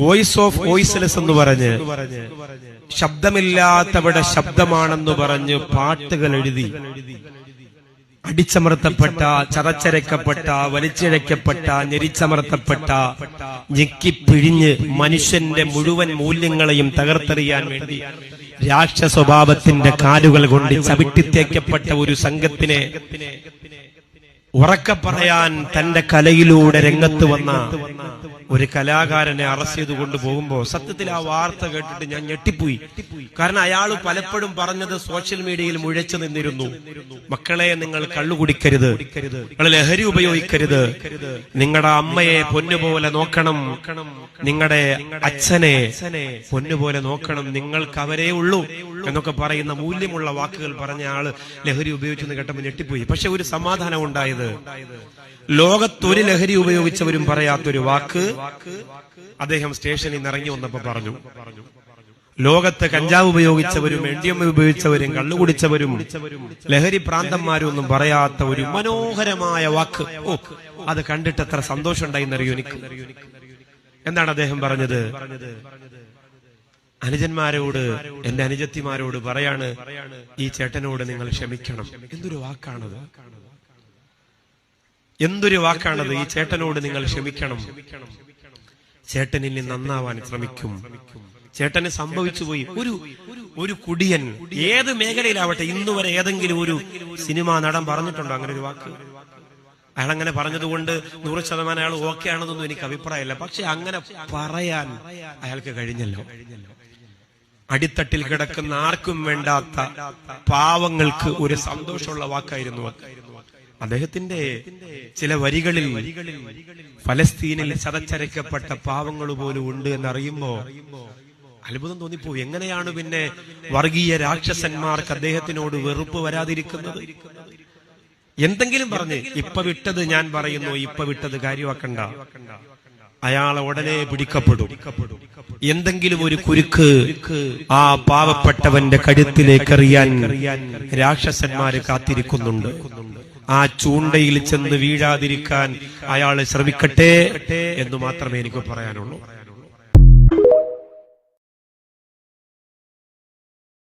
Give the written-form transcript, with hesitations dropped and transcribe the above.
Voice of voiceless എന്ന് പറഞ്ഞ് ശബ്ദമില്ലാത്തവിടെ ശബ്ദമാണെന്ന് പറഞ്ഞ് പാട്ടുകൾ എഴുതി അടിച്ചമർത്തപ്പെട്ട, ചതച്ചരക്കപ്പെട്ട, വലിച്ചിഴക്കപ്പെട്ട, ഞെരിച്ചമർത്തപ്പെട്ട, ഞെക്കിപ്പിഴിഞ്ഞ് മനുഷ്യന്റെ മുഴുവൻ മൂല്യങ്ങളെയും തകർത്തെറിയാൻ വേണ്ടി രാക്ഷസ്വഭാവത്തിന്റെ കാലുകൾ കൊണ്ട് ചവിട്ടിത്തേക്കപ്പെട്ട ഒരു സംഘത്തിനെ ഉറക്കെ പറയാൻ തന്റെ കലയിലൂടെ രംഗത്ത് വന്ന ഒരു കലാകാരനെ അറസ്റ്റ് ചെയ്ത് കൊണ്ടുപോകുമ്പോ സത്യത്തിൽ ആ വാർത്ത കേട്ടിട്ട് ഞാൻ ഞെട്ടിപ്പോയി. കാരണം അയാൾ പലപ്പോഴും പറഞ്ഞത് സോഷ്യൽ മീഡിയയിൽ മുഴച്ചു നിന്നിരുന്നു, മക്കളെ നിങ്ങൾ കള്ളു കുടിക്കരുത്, നിങ്ങൾ ലഹരി ഉപയോഗിക്കരുത്, നിങ്ങളുടെ അമ്മയെ പൊന്നുപോലെ നോക്കണം, നിങ്ങളുടെ അച്ഛനെ പൊന്നുപോലെ നോക്കണം, നിങ്ങൾക്ക് അവരേ ഉള്ളൂ എന്നൊക്കെ പറയുന്ന മൂല്യമുള്ള വാക്കുകൾ പറഞ്ഞ ആള് ലഹരി ഉപയോഗിച്ചെന്ന് കേട്ടപ്പോൾ ഞെട്ടിപ്പോയി. പക്ഷെ ഒരു സമാധാനം ഉണ്ടായത്, ലോകത്തൊരു ലഹരി ഉപയോഗിച്ചവരും പറയാത്തൊരു വാക്ക് അദ്ദേഹം സ്റ്റേഷനിൽ നിന്ന് ഇറങ്ങി വന്നപ്പോ പറഞ്ഞു. ലോകത്ത് കഞ്ചാവ് ഉപയോഗിച്ചവരും MDMA ഉപയോഗിച്ചവരും കള്ളുകുടിച്ചവരും ലഹരി പ്രാന്തന്മാരും ഒന്നും പറയാത്ത ഒരു മനോഹരമായ വാക്ക്. ഓ, അത് കണ്ടിട്ട് എത്ര സന്തോഷം ഉണ്ടായിന്നറിയോ എനിക്ക്. എന്താണ് അദ്ദേഹം പറഞ്ഞത്? അനുജന്മാരോട്, എന്റെ അനുജത്തിമാരോട് പറയാണ്, ഈ ചേട്ടനോട് നിങ്ങൾ ക്ഷമിക്കണം. എന്തൊരു വാക്കാണത്, എന്തൊരു വാക്കാണത്! ഈ ചേട്ടനോട് നിങ്ങൾ ക്ഷമിക്കണം, ചേട്ടൻ ഇനി നന്നാവാൻ ശ്രമിക്കും. ചേട്ടന് സംഭവിച്ചു പോയി. ഒരു കുടിയൻ ഏത് മേഖലയിലാവട്ടെ, ഇന്നുവരെ ഏതെങ്കിലും ഒരു സിനിമാ നടൻ പറഞ്ഞിട്ടുണ്ടോ അങ്ങനെ ഒരു വാക്ക്? അയാൾ അങ്ങനെ പറഞ്ഞതുകൊണ്ട് 100% അയാൾ ഓക്കെ ആണെന്നൊന്നും എനിക്ക് അഭിപ്രായമില്ല. പക്ഷെ അങ്ങനെ പറയാൻ അയാൾക്ക് കഴിഞ്ഞല്ലോ. അടിത്തട്ടിൽ കിടക്കുന്ന ആർക്കും വേണ്ടാത്ത പാവങ്ങൾക്ക് ഒരു സന്തോഷമുള്ള വാക്കായിരുന്നു. അദ്ദേഹത്തിന്റെ ചില വരികളിൽ ഫലസ്തീനിൽ ചതച്ചരക്കപ്പെട്ട പാവങ്ങൾ പോലും ഉണ്ട് എന്നറിയുമ്പോ അത്ഭുതം തോന്നിപ്പോയി. എങ്ങനെയാണ് പിന്നെ വർഗീയ രാക്ഷസന്മാർക്ക് അദ്ദേഹത്തിനോട് വെറുപ്പ് വരാതിരിക്കുന്നത്? എന്തെങ്കിലും പറഞ്ഞ് ഇപ്പൊ വിട്ടത് ഞാൻ പറയുന്നു, ഇപ്പൊ വിട്ടത് കാര്യമാക്കണ്ട, അയാളെ ഉടനെ പിടിക്കപ്പെടും. എന്തെങ്കിലും ഒരു കുരുക്ക് ആ പാവപ്പെട്ടവന്റെ കഴുത്തിലേക്ക് എറിയാൻ രാക്ഷസന്മാര് കാത്തിരിക്കുന്നുണ്ട്. ആ ചൂണ്ടയിൽ ചെന്ന് വീഴാതിരിക്കാൻ അയാൾ ശ്രമിക്കട്ടെ എന്ന് മാത്രമേ എനിക്ക് പറയാനുള്ളൂ.